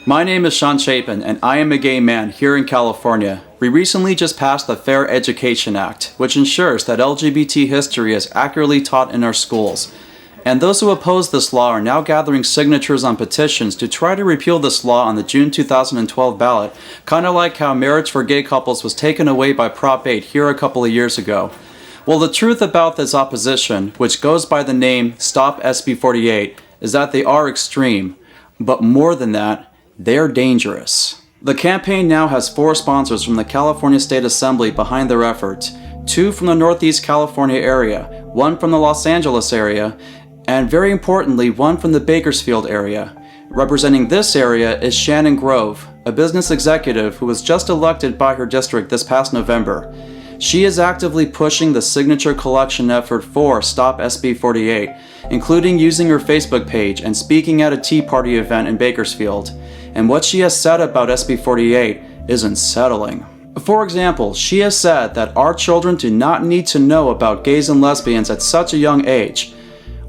My name is Sean Chapin, and I am a gay man here in California. We recently just passed the Fair Education Act, which ensures that LGBT history is accurately taught in our schools. And those who oppose this law are now gathering signatures on petitions to try to repeal this law on the June 2012 ballot, kind of like how marriage for gay couples was taken away by Prop 8 here a couple of years ago. Well, the truth about this opposition, which goes by the name Stop SB 48, is that they are extreme. But more than that, they're dangerous. The campaign now has 4 sponsors from the California State Assembly behind their effort, 2 from the Northeast California area, 1 from the Los Angeles area, and very importantly, 1 from the Bakersfield area. Representing this area is Shannon Grove, a business executive who was just elected by her district this past November. She is actively pushing the signature collection effort for Stop SB 48, including using her Facebook page and speaking at a Tea Party event in Bakersfield. And what she has said about SB 48 is unsettling. For example, she has said that our children do not need to know about gays and lesbians at such a young age.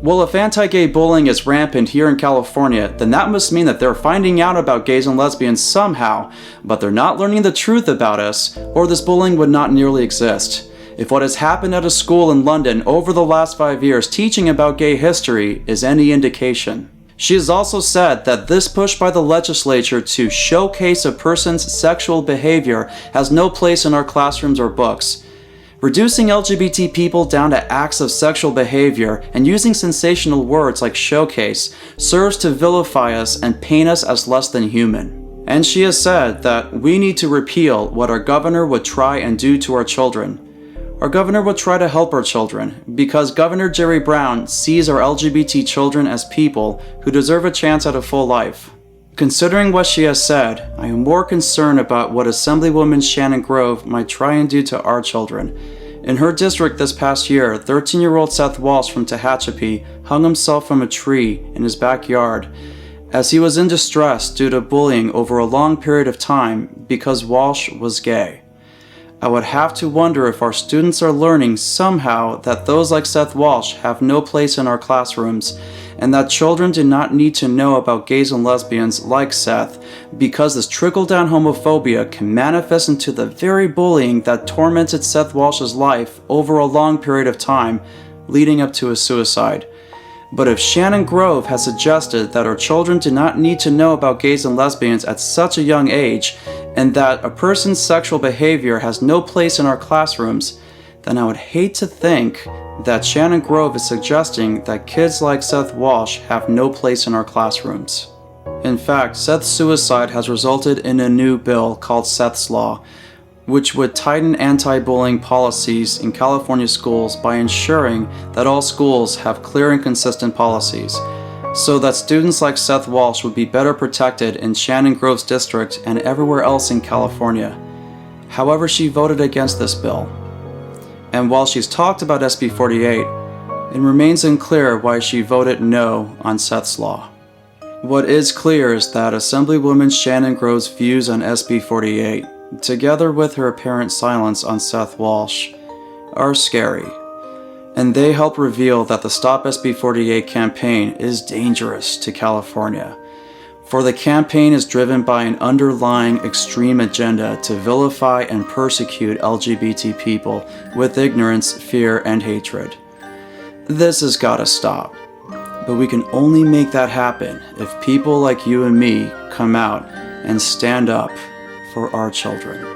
Well, if anti-gay bullying is rampant here in California, then that must mean that they're finding out about gays and lesbians somehow, but they're not learning the truth about us, or this bullying would not nearly exist. If what has happened at a school in London over the last 5 years teaching about gay history is any indication. She has also said that this push by the legislature to showcase a person's sexual behavior has no place in our classrooms or books. Reducing LGBT people down to acts of sexual behavior and using sensational words like showcase serves to vilify us and paint us as less than human. And she has said that we need to repeal what our governor would try and do to our children. Our governor would try to help our children because Governor Jerry Brown sees our LGBT children as people who deserve a chance at a full life. Considering what she has said, I am more concerned about what Assemblywoman Shannon Grove might try and do to our children. In her district this past year, 13-year-old Seth Walsh from Tehachapi hung himself from a tree in his backyard as he was in distress due to bullying over a long period of time because Walsh was gay. I would have to wonder if our students are learning somehow that those like Seth Walsh have no place in our classrooms, and that children do not need to know about gays and lesbians like Seth, because this trickle-down homophobia can manifest into the very bullying that tormented Seth Walsh's life over a long period of time, leading up to his suicide. But if Shannon Grove has suggested that our children do not need to know about gays and lesbians at such a young age, and that a person's sexual behavior has no place in our classrooms, then I would hate to think that Shannon Grove is suggesting that kids like Seth Walsh have no place in our classrooms. In fact, Seth's suicide has resulted in a new bill called Seth's Law, which would tighten anti-bullying policies in California schools by ensuring that all schools have clear and consistent policies, so that students like Seth Walsh would be better protected in Shannon Grove's district and everywhere else in California. However, she voted against this bill. And while she's talked about SB 48, it remains unclear why she voted no on Seth's Law. What is clear is that Assemblywoman Shannon Grove's views on SB 48, together with her apparent silence on Seth Walsh, are scary. And they help reveal that the Stop SB 48 campaign is dangerous to California. For the campaign is driven by an underlying extreme agenda to vilify and persecute LGBT people with ignorance, fear, and hatred. This has gotta stop. But we can only make that happen if people like you and me come out and stand up for our children.